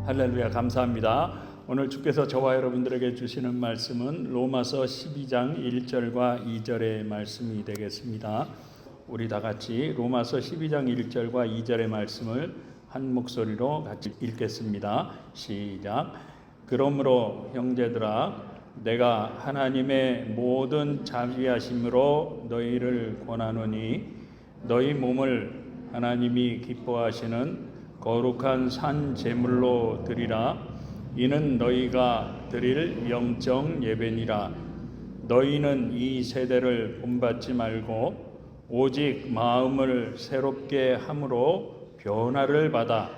할렐루야, 감사합니다. 오늘 주께서 저와 여러분들에게 주시는 말씀은 로마서 12장 1절과 2절의 말씀이 되겠습니다. 우리 다 같이 로마서 12장 1절과 2절의 말씀을 한 목소리로 같이 읽겠습니다. 시작. 그러므로 형제들아, 내가 하나님의 모든 자비하심으로 너희를 권하노니 너희 몸을 하나님이 기뻐하시는 거룩한 산 제물로 드리라. 이는 너희가 드릴 영적 예배니라. 너희는 이 세대를 본받지 말고 오직 마음을 새롭게 함으로 변화를 받아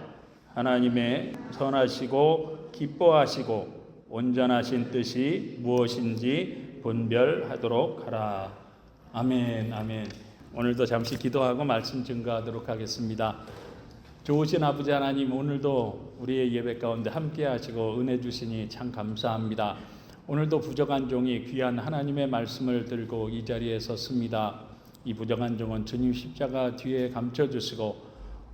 하나님의 선하시고 기뻐하시고 온전하신 뜻이 무엇인지 분별하도록 하라. 아멘, 아멘. 오늘도 잠시 기도하고 말씀 증거하도록 하겠습니다. 좋으신 아버지 하나님, 오늘도 우리의 예배 가운데 함께 하시고 은혜 주시니 참 감사합니다. 오늘도 부족한 종이 귀한 하나님의 말씀을 들고 이 자리에 섰습니다. 이 부족한 종은 주님 십자가 뒤에 감춰주시고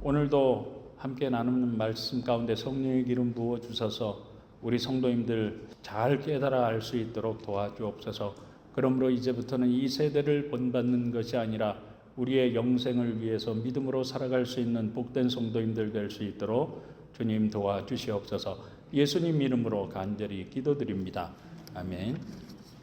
오늘도 함께 나누는 말씀 가운데 성령의 기름 부어 주셔서 우리 성도님들 잘 깨달아 알 수 있도록 도와주옵소서. 그러므로 이제부터는 이 세대를 본받는 것이 아니라 우리의 영생을 위해서 믿음으로 살아갈 수 있는 복된 성도님들 될 수 있도록 주님 도와주시옵소서. 예수님 이름으로 간절히 기도드립니다. 아멘.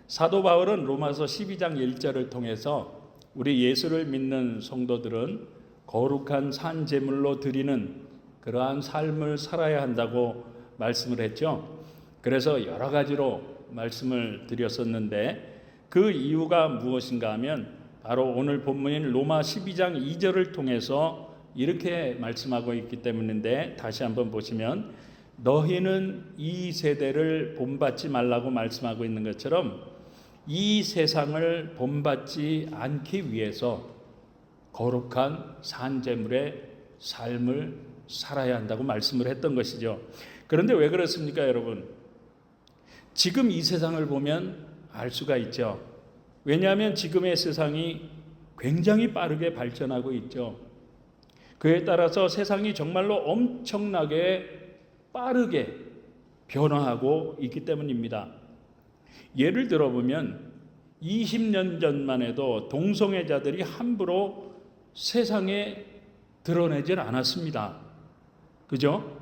사도 바울은 로마서 12장 1절을 통해서 우리 예수를 믿는 성도들은 거룩한 산 제물로 드리는 그러한 삶을 살아야 한다고 말씀을 했죠. 그래서 여러 가지로 말씀을 드렸었는데 그 이유가 무엇인가 하면 바로 오늘 본문인 로마 12장 2절을 통해서 이렇게 말씀하고 있기 때문인데, 다시 한번 보시면 너희는 이 세대를 본받지 말라고 말씀하고 있는 것처럼 이 세상을 본받지 않기 위해서 거룩한 산제물의 삶을 살아야 한다고 말씀을 했던 것이죠. 그런데 왜 그렇습니까, 여러분? 지금 이 세상을 보면 알 수가 있죠. 왜냐하면 지금의 세상이 굉장히 빠르게 발전하고 있죠. 그에 따라서 세상이 정말로 엄청나게 빠르게 변화하고 있기 때문입니다. 예를 들어보면 20년 전만 해도 동성애자들이 함부로 세상에 드러내질 않았습니다. 그죠?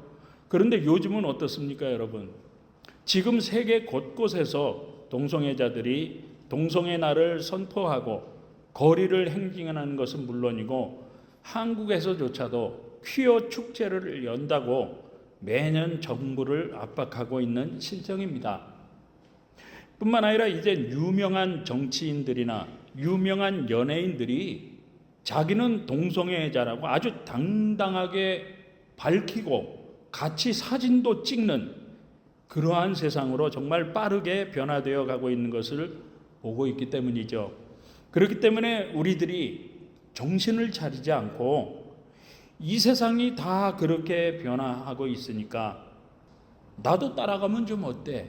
그런데 요즘은 어떻습니까, 여러분? 지금 세계 곳곳에서 동성애자들이 동성애 날을 선포하고 거리를 행진하는 것은 물론이고 한국에서조차도 퀴어 축제를 연다고 매년 정부를 압박하고 있는 실정입니다. 뿐만 아니라 이제 유명한 정치인들이나 유명한 연예인들이 자기는 동성애자라고 아주 당당하게 밝히고 같이 사진도 찍는 그러한 세상으로 정말 빠르게 변화되어 가고 있는 것을 보고 있기 때문이죠. 그렇기 때문에 우리들이 정신을 차리지 않고 이 세상이 다 그렇게 변화하고 있으니까 나도 따라가면 좀 어때?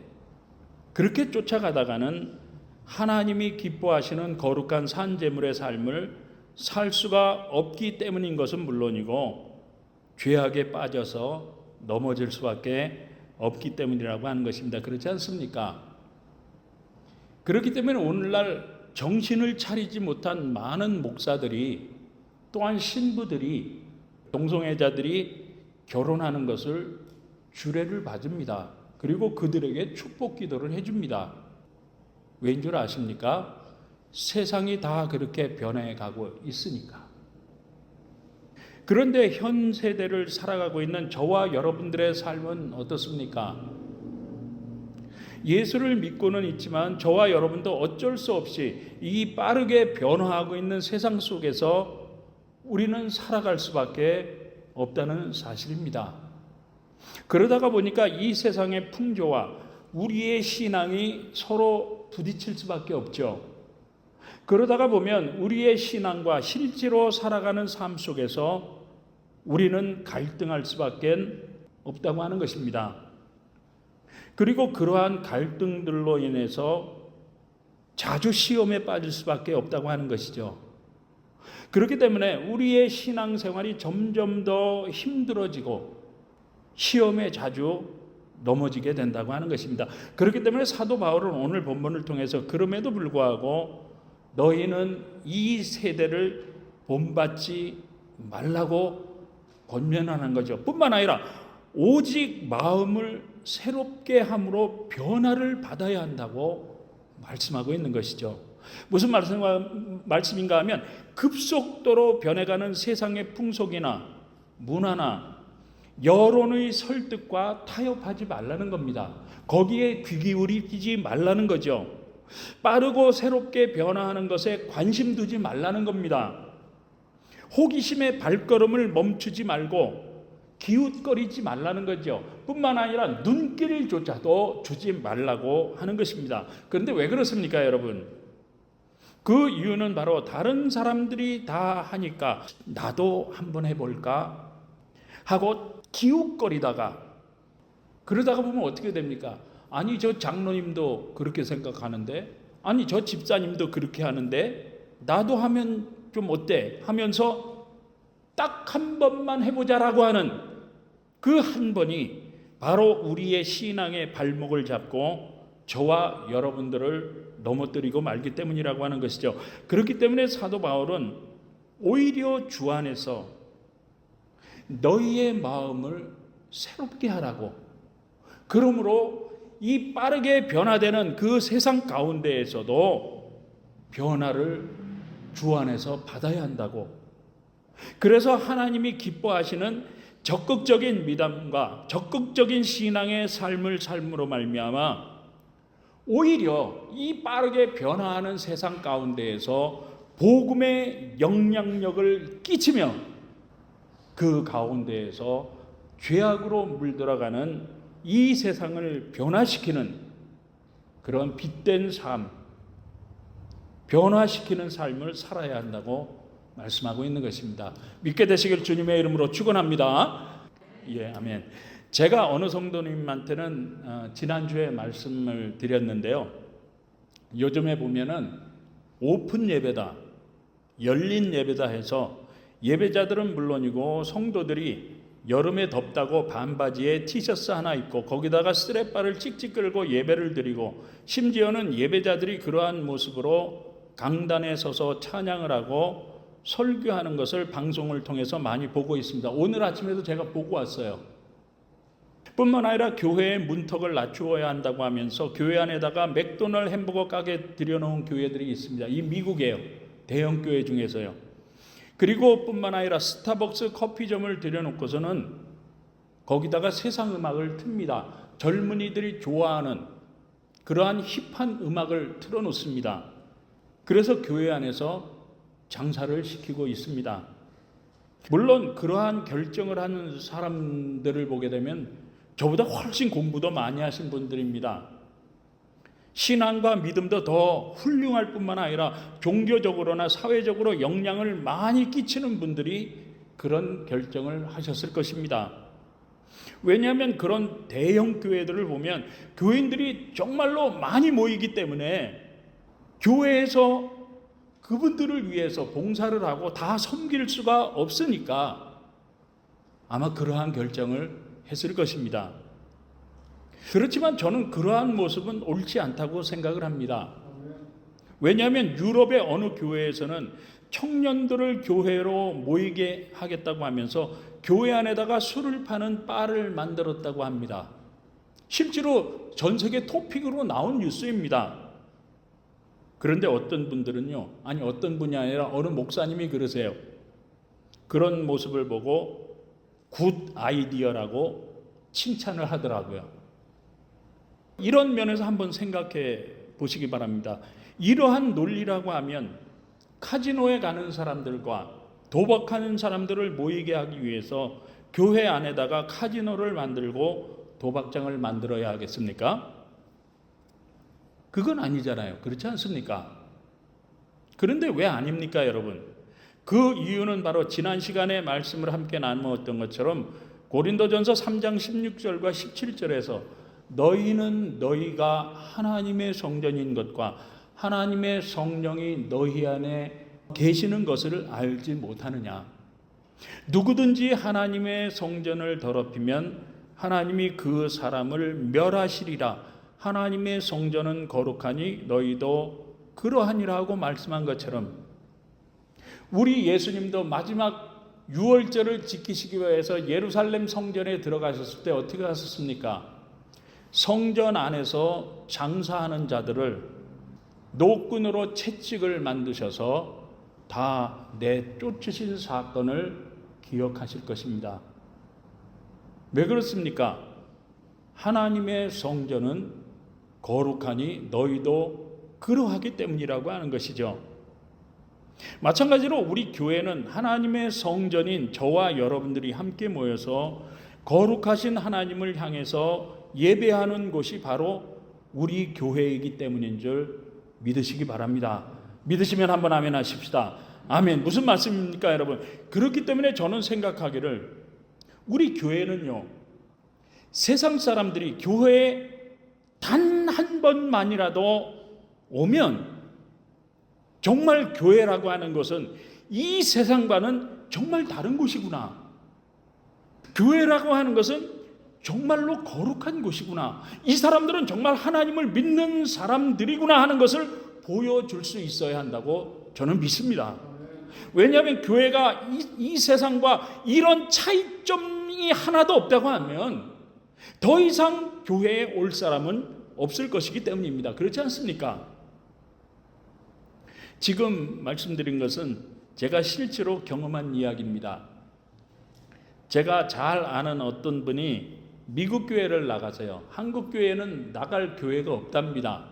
그렇게 쫓아가다가는 하나님이 기뻐하시는 거룩한 산제물의 삶을 살 수가 없기 때문인 것은 물론이고 죄악에 빠져서 넘어질 수밖에 없기 때문이라고 하는 것입니다. 그렇지 않습니까? 그렇기 때문에 오늘날 정신을 차리지 못한 많은 목사들이 또한 신부들이 동성애자들이 결혼하는 것을 주례를 봐줍니다. 그리고 그들에게 축복 기도를 해줍니다. 왜인 줄 아십니까? 세상이 다 그렇게 변해가고 있으니까. 그런데 현 세대를 살아가고 있는 저와 여러분들의 삶은 어떻습니까? 예수를 믿고는 있지만 저와 여러분도 어쩔 수 없이 이 빠르게 변화하고 있는 세상 속에서 우리는 살아갈 수밖에 없다는 사실입니다. 그러다가 보니까 이 세상의 풍조와 우리의 신앙이 서로 부딪힐 수밖에 없죠. 그러다가 보면 우리의 신앙과 실제로 살아가는 삶 속에서 우리는 갈등할 수밖에 없다고 하는 것입니다. 그리고 그러한 갈등들로 인해서 자주 시험에 빠질 수밖에 없다고 하는 것이죠. 그렇기 때문에 우리의 신앙생활이 점점 더 힘들어지고 시험에 자주 넘어지게 된다고 하는 것입니다. 그렇기 때문에 사도 바울은 오늘 본문을 통해서 그럼에도 불구하고 너희는 이 세대를 본받지 말라고 권면하는 거죠. 뿐만 아니라 오직 마음을 새롭게 함으로 변화를 받아야 한다고 말씀하고 있는 것이죠. 무슨 말씀인가 하면 급속도로 변해가는 세상의 풍속이나 문화나 여론의 설득과 타협하지 말라는 겁니다. 거기에 귀 기울이지 말라는 거죠. 빠르고 새롭게 변화하는 것에 관심 두지 말라는 겁니다. 호기심의 발걸음을 멈추지 말고 기웃거리지 말라는 거죠. 뿐만 아니라 눈길조차도 주지 말라고 하는 것입니다. 그런데 왜 그렇습니까, 여러분? 그 이유는 바로 다른 사람들이 다 하니까 나도 한번 해볼까 하고 기웃거리다가 그러다가 보면 어떻게 됩니까? 아니 저 장로님도 그렇게 생각하는데, 아니 저 집사님도 그렇게 하는데 나도 하면 좀 어때? 하면서 딱 한 번만 해보자라고 하는 그 한 번이 바로 우리의 신앙의 발목을 잡고 저와 여러분들을 넘어뜨리고 말기 때문이라고 하는 것이죠. 그렇기 때문에 사도 바울은 오히려 주 안에서 너희의 마음을 새롭게 하라고, 그러므로 이 빠르게 변화되는 그 세상 가운데에서도 변화를 주 안에서 받아야 한다고. 그래서 하나님이 기뻐하시는 적극적인 믿음과 적극적인 신앙의 삶을 삶으로 말미암아 오히려 이 빠르게 변화하는 세상 가운데에서 복음의 영향력을 끼치며 그 가운데에서 죄악으로 물들어가는 이 세상을 변화시키는 그런 빛된 삶, 변화시키는 삶을 살아야 한다고 말씀하고 있는 것입니다. 믿게 되시길 주님의 이름으로 축원합니다. 예, 아멘. 제가 어느 성도님한테는 지난주에 말씀을 드렸는데요. 요즘에 보면은 오픈 예배다, 열린 예배다 해서 예배자들은 물론이고 성도들이 여름에 덥다고 반바지에 티셔츠 하나 입고 거기다가 스트랩바를 찍찍 끌고 예배를 드리고, 심지어는 예배자들이 그러한 모습으로 강단에 서서 찬양을 하고 설교하는 것을 방송을 통해서 많이 보고 있습니다. 오늘 아침에도 제가 보고 왔어요. 뿐만 아니라 교회의 문턱을 낮추어야 한다고 하면서 교회 안에다가 맥도날드 햄버거 가게 들여놓은 교회들이 있습니다. 이 미국이에요. 대형 교회 중에서요. 그리고 뿐만 아니라 스타벅스 커피점을 들여놓고서는 거기다가 세상 음악을 틉니다. 젊은이들이 좋아하는 그러한 힙한 음악을 틀어놓습니다. 그래서 교회 안에서 장사를 시키고 있습니다. 물론 그러한 결정을 하는 사람들을 보게 되면 저보다 훨씬 공부도 많이 하신 분들입니다. 신앙과 믿음도 더 훌륭할 뿐만 아니라 종교적으로나 사회적으로 영향을 많이 끼치는 분들이 그런 결정을 하셨을 것입니다. 왜냐하면 그런 대형 교회들을 보면 교인들이 정말로 많이 모이기 때문에 교회에서 그분들을 위해서 봉사를 하고 다 섬길 수가 없으니까 아마 그러한 결정을 했을 것입니다. 그렇지만 저는 그러한 모습은 옳지 않다고 생각을 합니다. 왜냐하면 유럽의 어느 교회에서는 청년들을 교회로 모이게 하겠다고 하면서 교회 안에다가 술을 파는 바를 만들었다고 합니다. 실제로 전 세계 토픽으로 나온 뉴스입니다. 그런데 어떤 분들은요, 아니 어떤 분이 아니라 어느 목사님이 그러세요. 그런 모습을 보고 굿 아이디어라고 칭찬을 하더라고요. 이런 면에서 한번 생각해 보시기 바랍니다. 이러한 논리라고 하면 카지노에 가는 사람들과 도박하는 사람들을 모이게 하기 위해서 교회 안에다가 카지노를 만들고 도박장을 만들어야 하겠습니까? 그건 아니잖아요. 그렇지 않습니까? 그런데 왜 아닙니까, 여러분? 그 이유는 바로 지난 시간에 말씀을 함께 나누었던 것처럼 고린도전서 3장 16절과 17절에서 너희는 너희가 하나님의 성전인 것과 하나님의 성령이 너희 안에 계시는 것을 알지 못하느냐. 누구든지 하나님의 성전을 더럽히면 하나님이 그 사람을 멸하시리라. 하나님의 성전은 거룩하니 너희도 그러하니라고 말씀한 것처럼 우리 예수님도 마지막 유월절을 지키시기 위해서 예루살렘 성전에 들어가셨을 때 어떻게 하셨습니까? 성전 안에서 장사하는 자들을 노끈으로 채찍을 만드셔서 다 내쫓으신 사건을 기억하실 것입니다. 왜 그렇습니까? 하나님의 성전은 거룩하니 너희도 그러하기 때문이라고 하는 것이죠. 마찬가지로 우리 교회는 하나님의 성전인 저와 여러분들이 함께 모여서 거룩하신 하나님을 향해서 예배하는 곳이 바로 우리 교회이기 때문인 줄 믿으시기 바랍니다. 믿으시면 한번 아멘 하십시다. 아멘. 무슨 말씀입니까, 여러분? 그렇기 때문에 저는 생각하기를 우리 교회는요, 세상 사람들이 교회에 단 한 번만이라도 오면 정말 교회라고 하는 것은 이 세상과는 정말 다른 곳이구나. 교회라고 하는 것은 정말로 거룩한 곳이구나. 이 사람들은 정말 하나님을 믿는 사람들이구나 하는 것을 보여줄 수 있어야 한다고 저는 믿습니다. 왜냐하면 교회가 이 세상과 이런 차이점이 하나도 없다고 하면 더 이상 교회에 올 사람은 없을 것이기 때문입니다. 그렇지 않습니까? 지금 말씀드린 것은 제가 실제로 경험한 이야기입니다. 제가 잘 아는 어떤 분이 미국 교회를 나가서요. 한국 교회는 나갈 교회가 없답니다.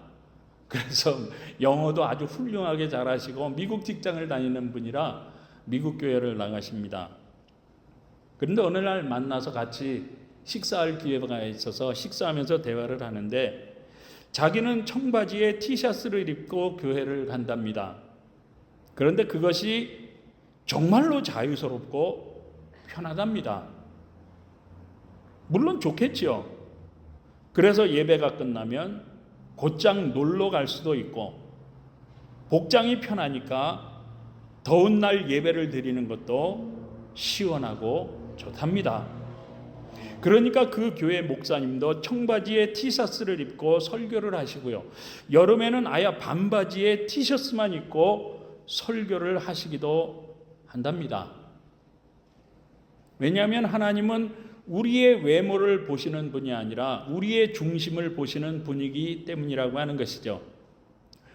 그래서 영어도 아주 훌륭하게 잘하시고 미국 직장을 다니는 분이라 미국 교회를 나가십니다. 그런데 어느 날 만나서 같이 식사할 기회가 있어서 식사하면서 대화를 하는데 자기는 청바지에 티셔츠를 입고 교회를 간답니다. 그런데 그것이 정말로 자유스럽고 편하답니다. 물론 좋겠지요. 그래서 예배가 끝나면 곧장 놀러 갈 수도 있고 복장이 편하니까 더운 날 예배를 드리는 것도 시원하고 좋답니다. 그러니까 그 교회 목사님도 청바지에 티셔츠를 입고 설교를 하시고요. 여름에는 아예 반바지에 티셔츠만 입고 설교를 하시기도 한답니다. 왜냐하면 하나님은 우리의 외모를 보시는 분이 아니라 우리의 중심을 보시는 분이기 때문이라고 하는 것이죠.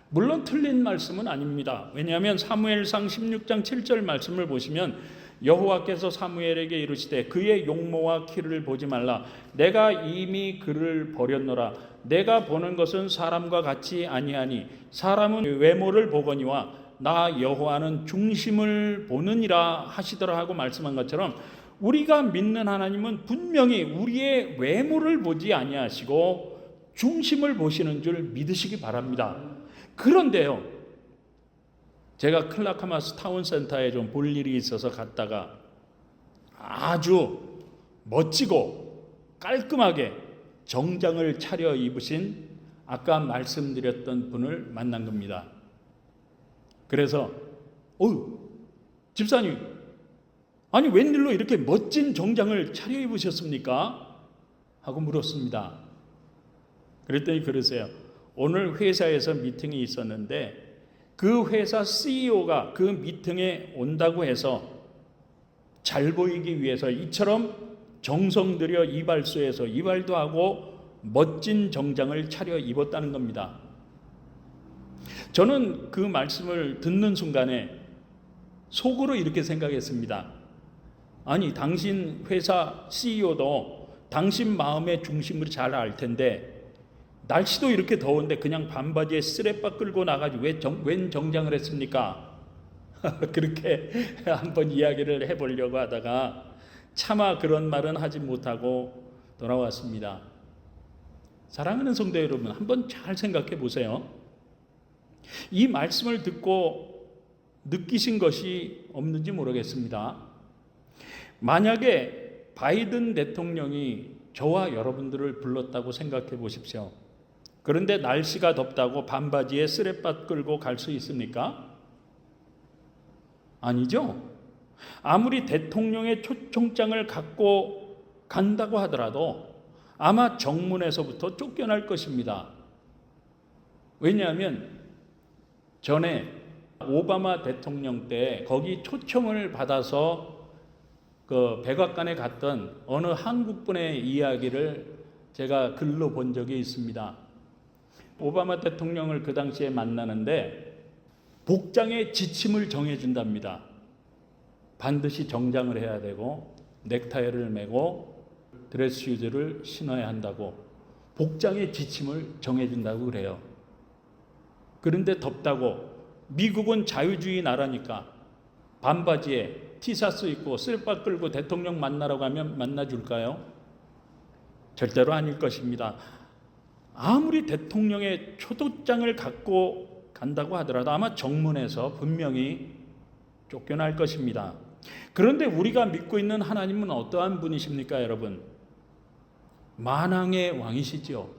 물론 틀린 말씀은 아닙니다. 왜냐하면 사무엘상 16장 7절 말씀을 보시면 여호와께서 사무엘에게 이르시되 그의 용모와 키를 보지 말라. 내가 이미 그를 버렸노라. 내가 보는 것은 사람과 같이 아니하니 사람은 외모를 보거니와 나 여호와는 중심을 보느니라 하시더라 하고 말씀한 것처럼 우리가 믿는 하나님은 분명히 우리의 외모를 보지 아니하시고 중심을 보시는 줄 믿으시기 바랍니다. 그런데요, 제가 클라카마스 타운센터에 좀 볼 일이 있어서 갔다가 아주 멋지고 깔끔하게 정장을 차려 입으신 아까 말씀드렸던 분을 만난 겁니다. 그래서 집사님, 아니 웬일로 이렇게 멋진 정장을 차려 입으셨습니까? 하고 물었습니다. 그랬더니 그러세요. 오늘 회사에서 미팅이 있었는데 그 회사 CEO가 그 미팅에 온다고 해서 잘 보이기 위해서 이처럼 정성 들여 이발소에서 이발도 하고 멋진 정장을 차려 입었다는 겁니다. 저는 그 말씀을 듣는 순간에 속으로 이렇게 생각했습니다. 아니, 당신 회사 CEO도 당신 마음의 중심을 잘 알 텐데 날씨도 이렇게 더운데 그냥 반바지에 쓰레빠 끌고 나가지고 웬 정장을 했습니까? 그렇게 한번 이야기를 해보려고 하다가 차마 그런 말은 하지 못하고 돌아왔습니다. 사랑하는 성도 여러분, 한번 잘 생각해 보세요. 이 말씀을 듣고 느끼신 것이 없는지 모르겠습니다. 만약에 바이든 대통령이 저와 여러분들을 불렀다고 생각해 보십시오. 그런데 날씨가 덥다고 반바지에 쓰레빠 끌고 갈 수 있습니까? 아니죠. 아무리 대통령의 초청장을 갖고 간다고 하더라도 아마 정문에서부터 쫓겨날 것입니다. 왜냐하면 전에 오바마 대통령 때 거기 초청을 받아서 그 백악관에 갔던 어느 한국분의 이야기를 제가 글로 본 적이 있습니다. 오바마 대통령을 그 당시에 만나는데 복장의 지침을 정해준답니다. 반드시 정장을 해야 되고 넥타이를 매고 드레스 슈즈를 신어야 한다고 복장의 지침을 정해준다고 그래요. 그런데 덥다고 미국은 자유주의 나라니까 반바지에 티셔츠 입고 쓸바 끌고 대통령 만나러 가면 만나줄까요? 절대로 아닐 것입니다. 아무리 대통령의 초도장을 갖고 간다고 하더라도 아마 정문에서 분명히 쫓겨날 것입니다. 그런데 우리가 믿고 있는 하나님은 어떠한 분이십니까, 여러분? 만왕의 왕이시죠.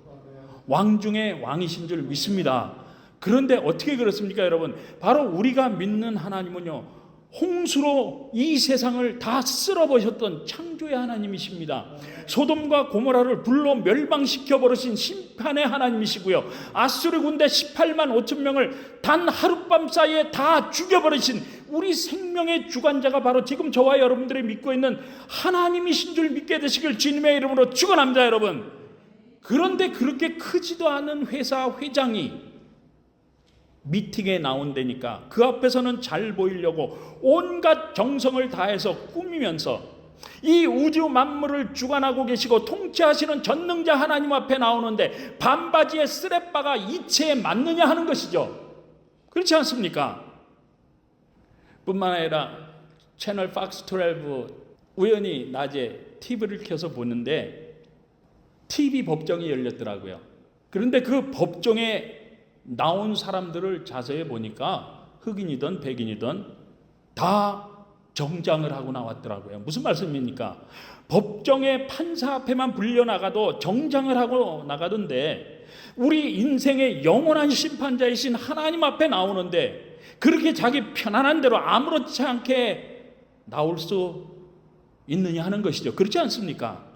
왕 중에 왕이신 줄 믿습니다. 그런데 어떻게 그렇습니까, 여러분? 바로 우리가 믿는 하나님은요, 홍수로 이 세상을 다 쓸어버셨던 창조의 하나님이십니다. 소돔과 고모라를 불로 멸망시켜 버리신 심판의 하나님이시고요, 아수르 군대 18만 5천 명을 단 하룻밤 사이에 다 죽여버리신 우리 생명의 주관자가 바로 지금 저와 여러분들이 믿고 있는 하나님이신 줄 믿게 되시길 주님의 이름으로 축원합니다, 여러분. 그런데 그렇게 크지도 않은 회사 회장이 미팅에 나온다니까 그 앞에서는 잘 보이려고 온갖 정성을 다해서 꾸미면서 이 우주 만물을 주관하고 계시고 통치하시는 전능자 하나님 앞에 나오는데 반바지에 쓰레빠가 이체에 맞느냐 하는 것이죠. 그렇지 않습니까? 뿐만 아니라 채널 박스 12 우연히 낮에 TV를 켜서 보는데 TV 법정이 열렸더라고요. 그런데 그 법정에 나온 사람들을 자세히 보니까 흑인이든 백인이든 다 정장을 하고 나왔더라고요. 무슨 말씀입니까? 법정에 판사 앞에만 불려나가도 정장을 하고 나가던데 우리 인생의 영원한 심판자이신 하나님 앞에 나오는데 그렇게 자기 편안한 대로 아무렇지 않게 나올 수 있느냐 하는 것이죠. 그렇지 않습니까?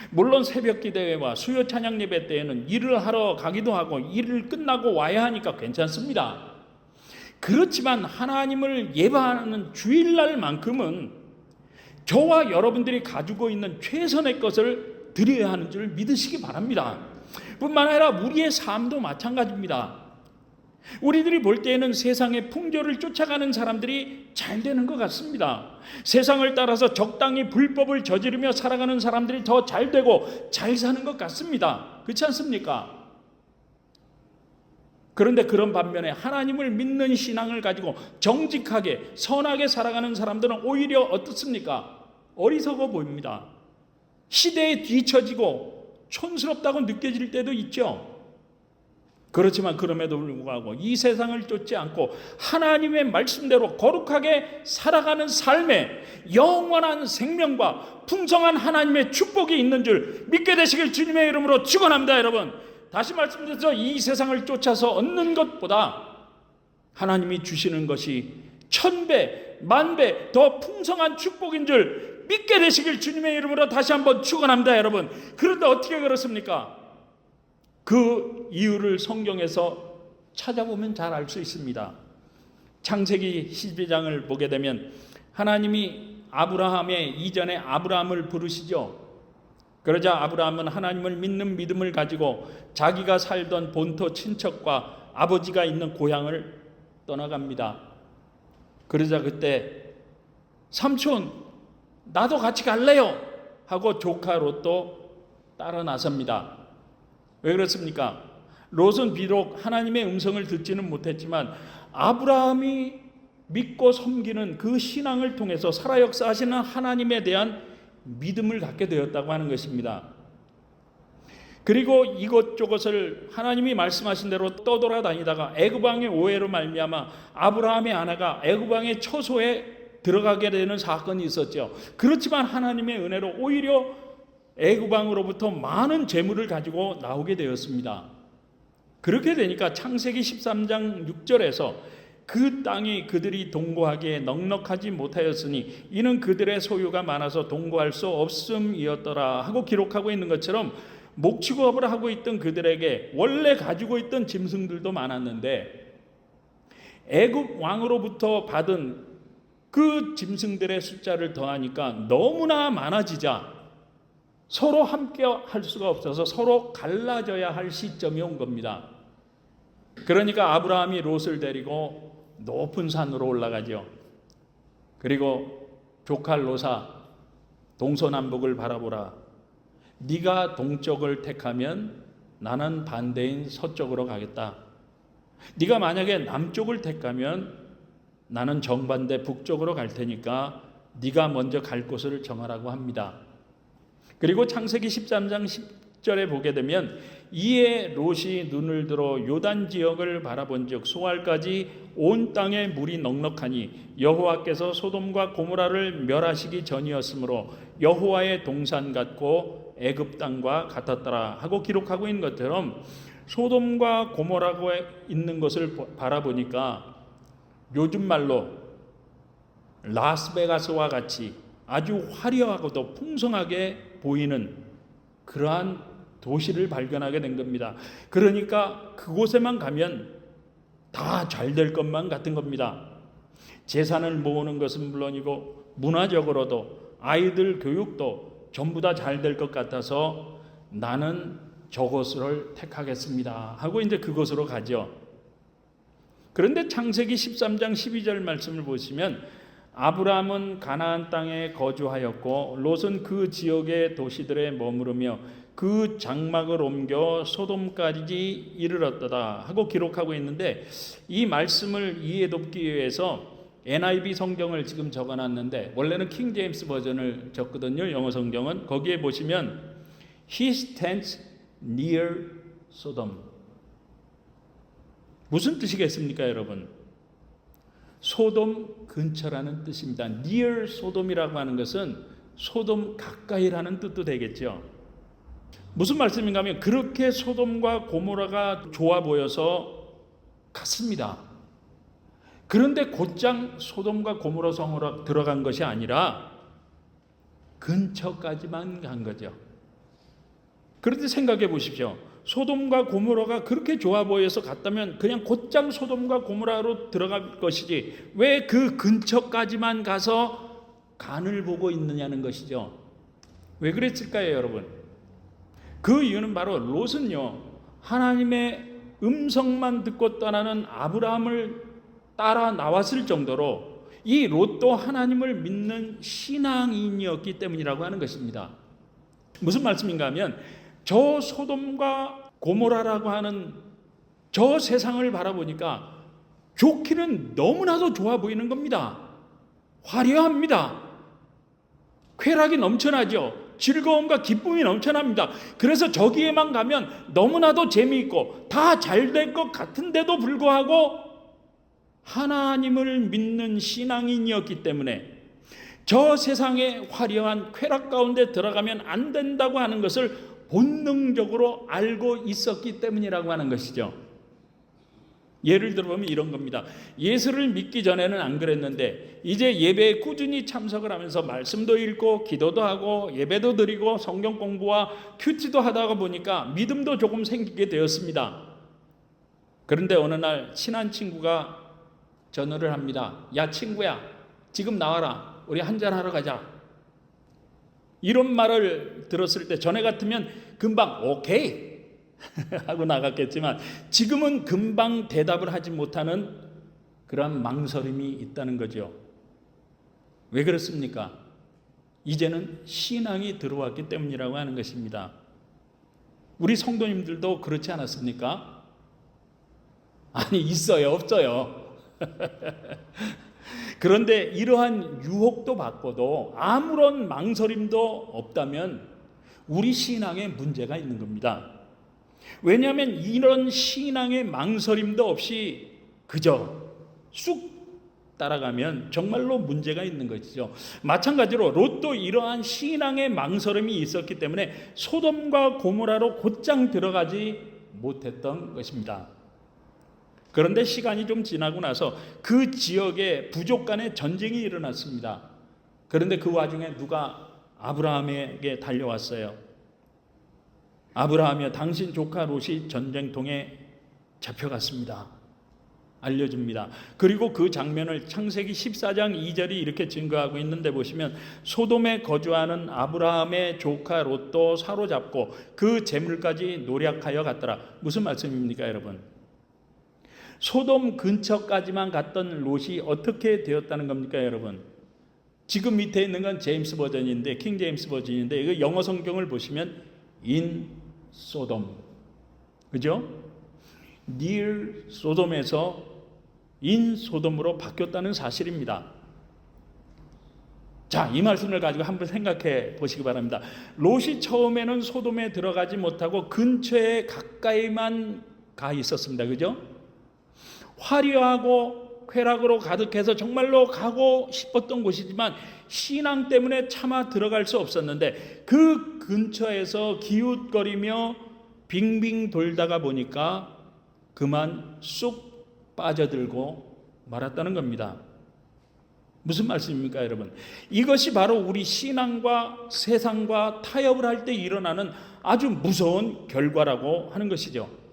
물론 새벽 기도회와 수요 찬양 예배 때에는 일을 하러 가기도 하고 일을 끝나고 와야 하니까 괜찮습니다. 그렇지만 하나님을 예배하는 주일날만큼은 저와 여러분들이 가지고 있는 최선의 것을 드려야 하는 줄 믿으시기 바랍니다. 뿐만 아니라 우리의 삶도 마찬가지입니다. 우리들이 볼 때에는 세상의 풍조를 쫓아가는 사람들이 잘 되는 것 같습니다. 세상을 따라서 적당히 불법을 저지르며 살아가는 사람들이 더 잘 되고 잘 사는 것 같습니다. 그렇지 않습니까? 그런데 그런 반면에 하나님을 믿는 신앙을 가지고 정직하게 선하게 살아가는 사람들은 오히려 어떻습니까? 어리석어 보입니다. 시대에 뒤처지고 촌스럽다고 느껴질 때도 있죠. 그렇지만 그럼에도 불구하고 이 세상을 쫓지 않고 하나님의 말씀대로 거룩하게 살아가는 삶에 영원한 생명과 풍성한 하나님의 축복이 있는 줄 믿게 되시길 주님의 이름으로 축원합니다. 여러분, 다시 말씀드려서 이 세상을 쫓아서 얻는 것보다 하나님이 주시는 것이 1000배, 10,000배 더 풍성한 축복인 줄 믿게 되시길 주님의 이름으로 다시 한번 축원합니다. 여러분, 그런데 어떻게 그렇습니까? 그 이유를 성경에서 찾아보면 잘 알 수 있습니다. 창세기 12장을 보게 되면 하나님이 아브라함의 이전에 아브라함을 부르시죠. 그러자 아브라함은 하나님을 믿는 믿음을 가지고 자기가 살던 본토 친척과 아버지가 있는 고향을 떠나갑니다. 그러자 그때 삼촌 나도 같이 갈래요 하고 조카 롯도 따라 나섭니다. 왜 그렇습니까? 롯은 비록 하나님의 음성을 듣지는 못했지만 아브라함이 믿고 섬기는 그 신앙을 통해서 살아 역사하시는 하나님에 대한 믿음을 갖게 되었다고 하는 것입니다. 그리고 이것저것을 하나님이 말씀하신 대로 떠돌아다니다가 애굽 왕의 오해로 말미암아 아브라함의 아내가 애굽 왕의 처소에 들어가게 되는 사건이 있었죠. 그렇지만 하나님의 은혜로 오히려 애굽 왕으로부터 많은 재물을 가지고 나오게 되었습니다. 그렇게 되니까 창세기 13장 6절에서 그 땅이 그들이 동거하기에 넉넉하지 못하였으니 이는 그들의 소유가 많아서 동거할 수 없음이었더라 하고 기록하고 있는 것처럼, 목축업을 하고 있던 그들에게 원래 가지고 있던 짐승들도 많았는데 애굽 왕으로부터 받은 그 짐승들의 숫자를 더하니까 너무나 많아지자 서로 함께 할 수가 없어서 서로 갈라져야 할 시점이 온 겁니다. 그러니까 아브라함이 롯을 데리고 높은 산으로 올라가죠. 그리고 조카 롯아, 동서남북을 바라보라. 네가 동쪽을 택하면 나는 반대인 서쪽으로 가겠다. 네가 만약에 남쪽을 택하면 나는 정반대 북쪽으로 갈 테니까 네가 먼저 갈 곳을 정하라고 합니다. 그리고 창세기 13장 10절에 보게 되면 이에 롯이 눈을 들어 요단 지역을 바라본즉 소알까지 온 땅에 물이 넉넉하니 여호와께서 소돔과 고모라를 멸하시기 전이었으므로 여호와의 동산 같고 애굽 땅과 같았더라 하고 기록하고 있는 것처럼, 소돔과 고모라고 있는 것을 바라보니까 요즘 말로 라스베가스와 같이 아주 화려하고도 풍성하게 보이는 그러한 도시를 발견하게 된 겁니다. 그러니까 그곳에만 가면 다 잘 될 것만 같은 겁니다. 재산을 모으는 것은 물론이고 문화적으로도 아이들 교육도 전부 다 잘 될 것 같아서 나는 저곳을 택하겠습니다 하고 이제 그곳으로 가죠. 그런데 창세기 13장 12절 말씀을 보시면 아브라함은 가나안 땅에 거주하였고 롯은 그 지역의 도시들에 머무르며 그 장막을 옮겨 소돔까지 이르렀다 하고 기록하고 있는데, 이 말씀을 이해 돕기 위해서 NIV 성경을 지금 적어놨는데 원래는 킹 제임스 버전을 적거든요. 영어 성경은. 거기에 보시면 He stands near Sodom. 무슨 뜻이겠습니까, 여러분? 소돔 근처라는 뜻입니다. near Sodom이라고 하는 것은 소돔 가까이라는 뜻도 되겠죠. 무슨 말씀인가 하면 그렇게 소돔과 고모라가 좋아 보여서 갔습니다. 그런데 곧장 소돔과 고모라 성으로 들어간 것이 아니라 근처까지만 간 거죠. 그런데 생각해 보십시오. 소돔과 고모라가 그렇게 좋아 보여서 갔다면 그냥 곧장 소돔과 고모라로 들어갈 것이지 왜 그 근처까지만 가서 간을 보고 있느냐는 것이죠. 왜 그랬을까요, 여러분? 그 이유는 바로 롯은요, 하나님의 음성만 듣고 떠나는 아브라함을 따라 나왔을 정도로 이 롯도 하나님을 믿는 신앙인이었기 때문이라고 하는 것입니다. 무슨 말씀인가 하면 저 소돔과 고모라라고 하는 저 세상을 바라보니까 좋기는 너무나도 좋아 보이는 겁니다. 화려합니다. 쾌락이 넘쳐나죠. 즐거움과 기쁨이 넘쳐납니다. 그래서 저기에만 가면 너무나도 재미있고 다 잘 될 것 같은데도 불구하고 하나님을 믿는 신앙인이었기 때문에 저 세상의 화려한 쾌락 가운데 들어가면 안 된다고 하는 것을 본능적으로 알고 있었기 때문이라고 하는 것이죠. 예를 들어보면 이런 겁니다. 예수를 믿기 전에는 안 그랬는데 이제 예배에 꾸준히 참석을 하면서 말씀도 읽고 기도도 하고 예배도 드리고 성경 공부와 큐티도 하다가 보니까 믿음도 조금 생기게 되었습니다. 그런데 어느 날 친한 친구가 전화를 합니다. 야 친구야, 지금 나와라. 우리 한잔하러 가자. 이런 말을 들었을 때 전에 같으면 금방 오케이 하고 나갔겠지만 지금은 금방 대답을 하지 못하는 그런 망설임이 있다는 거죠. 왜 그렇습니까? 이제는 신앙이 들어왔기 때문이라고 하는 것입니다. 우리 성도님들도 그렇지 않았습니까? 아니, 있어요, 없어요? 그런데 이러한 유혹도 받고도 아무런 망설임도 없다면 우리 신앙에 문제가 있는 겁니다. 왜냐하면 이런 신앙의 망설임도 없이 그저 쑥 따라가면 정말로 문제가 있는 것이죠. 마찬가지로 롯도 이러한 신앙의 망설임이 있었기 때문에 소돔과 고모라로 곧장 들어가지 못했던 것입니다. 그런데 시간이 좀 지나고 나서 그 지역에 부족 간의 전쟁이 일어났습니다. 그런데 그 와중에 누가 아브라함에게 달려왔어요. 아브라함이여, 당신 조카 롯이 전쟁통에 잡혀갔습니다. 알려줍니다. 그리고 그 장면을 창세기 14장 2절이 이렇게 증거하고 있는데 보시면, 소돔에 거주하는 아브라함의 조카 롯도 사로잡고 그 재물까지 노략하여 갔더라. 무슨 말씀입니까, 여러분? 소돔 근처까지만 갔던 롯이 어떻게 되었다는 겁니까, 여러분? 지금 밑에 있는 건 제임스 버전인데, 킹 제임스 버전인데, 이거 영어 성경을 보시면 in Sodom, 그죠? near 소돔에서 in 소돔으로 바뀌었다는 사실입니다. 자, 이 말씀을 가지고 한번 생각해 보시기 바랍니다. 롯이 처음에는 소돔에 들어가지 못하고 근처에 가까이만 가 있었습니다. 그죠? 화려하고 쾌락으로 가득해서 정말로 가고 싶었던 곳이지만 신앙 때문에 차마 들어갈 수 없었는데, 그 근처에서 기웃거리며 빙빙 돌다가 보니까 그만 쑥 빠져들고 말았다는 겁니다. 무슨 말씀입니까, 여러분? 이것이 바로 우리 신앙과 세상과 타협을 할 때 일어나는 아주 무서운 결과라고 하는 것이죠.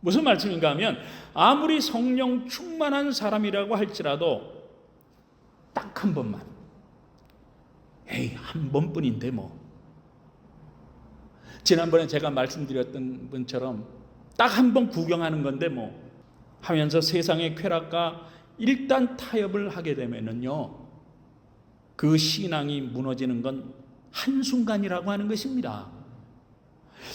무슨 말씀인가 하면, 아무리 성령 충만한 사람이라고 할지라도 딱 한 번만, 에이, 한 번뿐인데 뭐, 지난번에 제가 말씀드렸던 분처럼 딱 한 번 구경하는 건데 뭐 하면서 세상의 쾌락과 일단 타협을 하게 되면은요, 그 신앙이 무너지는 건 한순간이라고 하는 것입니다.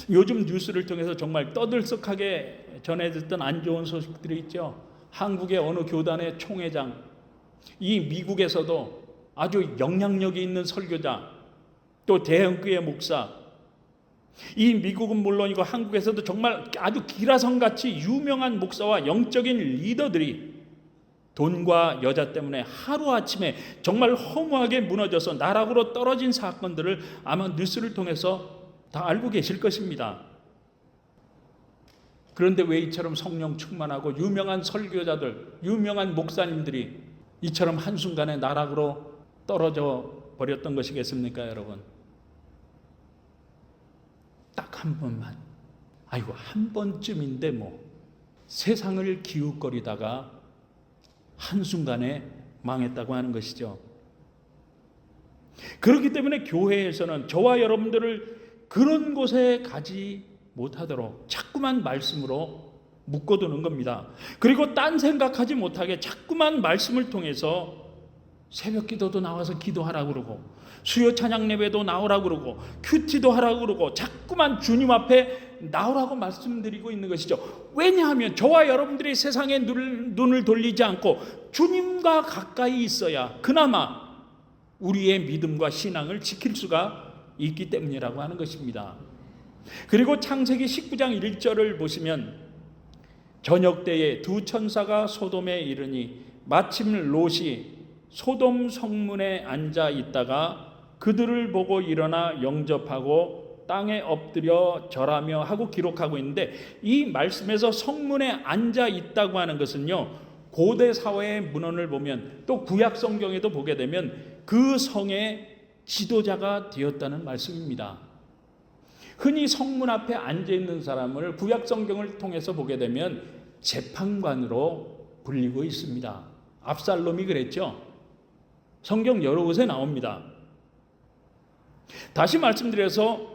요즘 뉴스를 통해서 정말 떠들썩하게 전해졌던 안 좋은 소식들이 있죠. 한국의 어느 교단의 총회장, 이 미국에서도 아주 영향력이 있는 설교자, 또 대형교회 목사, 이 미국은 물론이고 한국에서도 정말 아주 기라성같이 유명한 목사와 영적인 리더들이 돈과 여자 때문에 하루아침에 정말 허무하게 무너져서 나락으로 떨어진 사건들을 아마 뉴스를 통해서 다 알고 계실 것입니다. 그런데 왜 이처럼 성령 충만하고 유명한 설교자들, 유명한 목사님들이 이처럼 한순간에 나락으로 떨어져 버렸던 것이겠습니까, 여러분? 딱 한 번만, 아이고 한 번쯤인데 뭐, 세상을 기웃거리다가 한순간에 망했다고 하는 것이죠. 그렇기 때문에 교회에서는 저와 여러분들을 그런 곳에 가지 못하도록 자꾸만 말씀으로 묶어두는 겁니다. 그리고 딴 생각하지 못하게 자꾸만 말씀을 통해서 새벽 기도도 나와서 기도하라고 그러고, 수요 찬양 예배도 나오라고 그러고, 큐티도 하라고 그러고, 자꾸만 주님 앞에 나오라고 말씀드리고 있는 것이죠. 왜냐하면 저와 여러분들이 세상에 눈을 돌리지 않고 주님과 가까이 있어야 그나마 우리의 믿음과 신앙을 지킬 수가 있기 때문이라고 하는 것입니다. 그리고 창세기 19장 1절을 보시면, 저녁 때에 두 천사가 소돔에 이르니 마침 롯이 소돔 성문에 앉아 있다가 그들을 보고 일어나 영접하고 땅에 엎드려 절하며 하고 기록하고 있는데, 이 말씀에서 성문에 앉아 있다고 하는 것은요, 고대 사회의 문헌을 보면, 또 구약 성경에도 보게 되면 그 성의 지도자가 되었다는 말씀입니다. 흔히 성문 앞에 앉아 있는 사람을 구약 성경을 통해서 보게 되면 재판관으로 불리고 있습니다. 압살롬이 그랬죠. 성경 여러 곳에 나옵니다. 다시 말씀드려서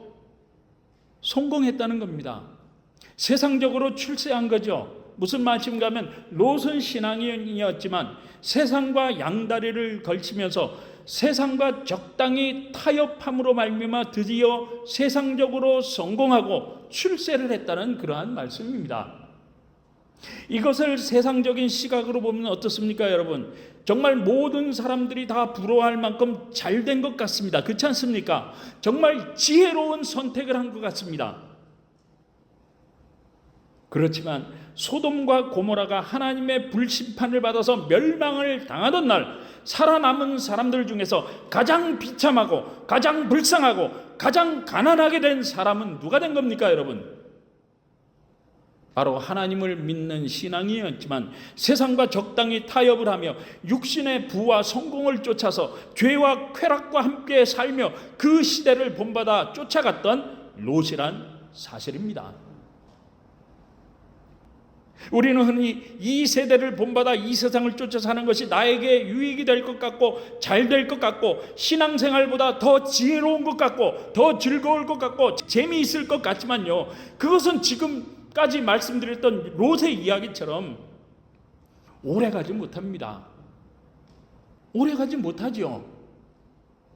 성공했다는 겁니다. 세상적으로 출세한 거죠. 무슨 말씀인가 하면, 롯은 신앙인이었지만 세상과 양다리를 걸치면서 세상과 적당히 타협함으로 말미암아 드디어 세상적으로 성공하고 출세를 했다는 그러한 말씀입니다. 이것을 세상적인 시각으로 보면 어떻습니까, 여러분? 정말 모든 사람들이 다 부러워할 만큼 잘된 것 같습니다. 그렇지 않습니까? 정말 지혜로운 선택을 한 것 같습니다. 그렇지만 소돔과 고모라가 하나님의 불심판을 받아서 멸망을 당하던 날, 살아남은 사람들 중에서 가장 비참하고 가장 불쌍하고 가장 가난하게 된 사람은 누가 된 겁니까, 여러분? 바로 하나님을 믿는 신앙이었지만 세상과 적당히 타협을 하며 육신의 부와 성공을 쫓아서 죄와 쾌락과 함께 살며 그 시대를 본받아 쫓아갔던 롯이란 사실입니다. 우리는 흔히 이 세대를 본받아 이 세상을 쫓아 사는 것이 나에게 유익이 될 것 같고 잘 될 것 같고 신앙생활보다 더 지혜로운 것 같고 더 즐거울 것 같고 재미있을 것 같지만요, 그것은 지금까지 말씀드렸던 롯의 이야기처럼 오래가지 못합니다. 오래가지 못하죠.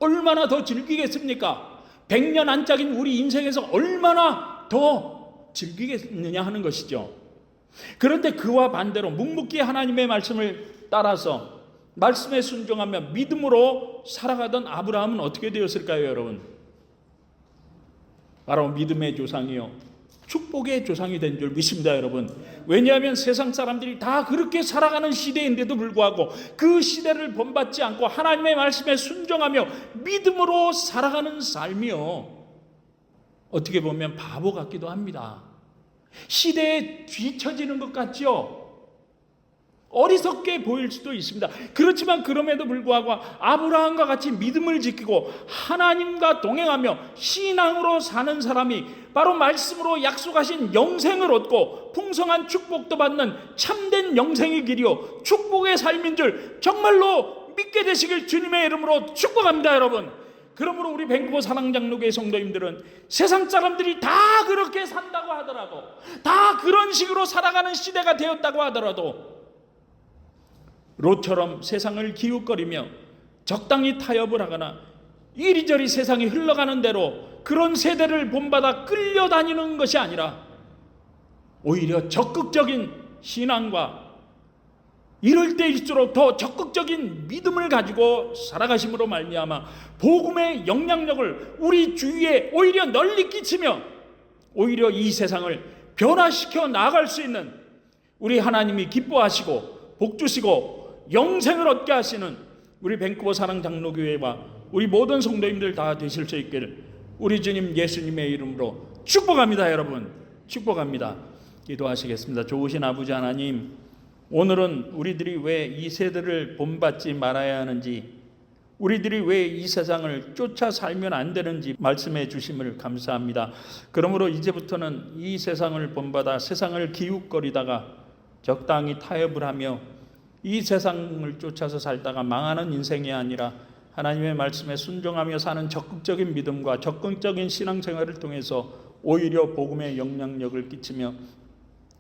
얼마나 더 즐기겠습니까? 100년 안짝인 우리 인생에서 얼마나 더 즐기겠느냐 하는 것이죠. 그런데 그와 반대로 묵묵히 하나님의 말씀을 따라서 말씀에 순종하며 믿음으로 살아가던 아브라함은 어떻게 되었을까요, 여러분? 바로 믿음의 조상이요 축복의 조상이 된 줄 믿습니다, 여러분. 왜냐하면 세상 사람들이 다 그렇게 살아가는 시대인데도 불구하고 그 시대를 본받지 않고 하나님의 말씀에 순종하며 믿음으로 살아가는 삶이요, 어떻게 보면 바보 같기도 합니다. 시대에 뒤처지는 것 같죠? 어리석게 보일 수도 있습니다. 그렇지만 그럼에도 불구하고 아브라함과 같이 믿음을 지키고 하나님과 동행하며 신앙으로 사는 사람이 바로 말씀으로 약속하신 영생을 얻고 풍성한 축복도 받는 참된 영생의 길이요 축복의 삶인 줄 정말로 믿게 되시길 주님의 이름으로 축복합니다, 여러분. 그러므로 우리 밴쿠버 사랑장로교회 성도님들은 세상 사람들이 다 그렇게 산다고 하더라도, 다 그런 식으로 살아가는 시대가 되었다고 하더라도 롯처럼 세상을 기웃거리며 적당히 타협을 하거나 이리저리 세상이 흘러가는 대로 그런 세대를 본받아 끌려다니는 것이 아니라 오히려 적극적인 신앙과 이럴 때일수록 더 적극적인 믿음을 가지고 살아가심으로 말미암아 복음의 영향력을 우리 주위에 오히려 널리 끼치며 오히려 이 세상을 변화시켜 나아갈 수 있는 우리 하나님이 기뻐하시고 복주시고 영생을 얻게 하시는 우리 밴쿠버 사랑장로교회와 우리 모든 성도님들 다 되실 수 있기를 우리 주님 예수님의 이름으로 축복합니다. 여러분, 축복합니다. 기도하시겠습니다. 좋으신 아버지 하나님, 오늘은 우리들이 왜 이 세대를 본받지 말아야 하는지, 우리들이 왜 이 세상을 쫓아 살면 안 되는지 말씀해 주심을 감사합니다. 그러므로 이제부터는 이 세상을 본받아 세상을 기웃거리다가 적당히 타협을 하며 이 세상을 쫓아서 살다가 망하는 인생이 아니라 하나님의 말씀에 순종하며 사는 적극적인 믿음과 적극적인 신앙생활을 통해서 오히려 복음의 영향력을 끼치며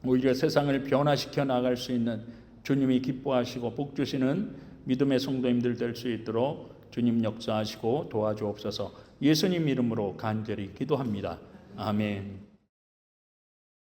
오히려 세상을 변화시켜 나갈 수 있는 주님이 기뻐하시고 복주시는 믿음의 성도님들 될 수 있도록 주님 역사하시고 도와주옵소서. 예수님 이름으로 간절히 기도합니다. 아멘.